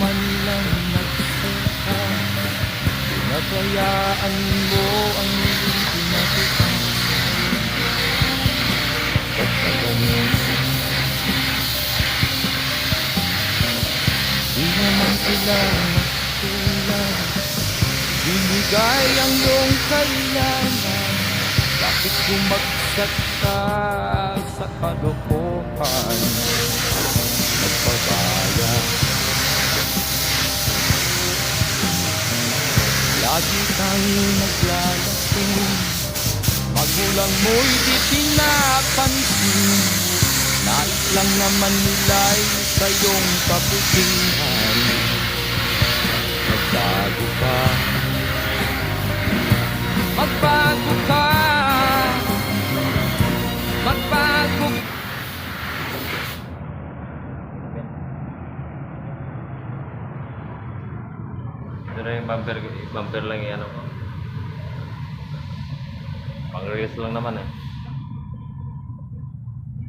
man lang nagsuka, pinabayaan mo ang iyong pinatukan. Basta ganun, di naman sila nagsulat, binigay ang iyong kailangan. Bakit bumagsak ka sa kalokohan? Nagpabaya, lagi kang naglalasing, magulang mo'y di pinapansin. Nais lang naman nila'y sa iyong kabutihan. Magbago ka, magbago ka, magbago ka. Ito na yung bumper lang yan. Pang-release lang naman eh.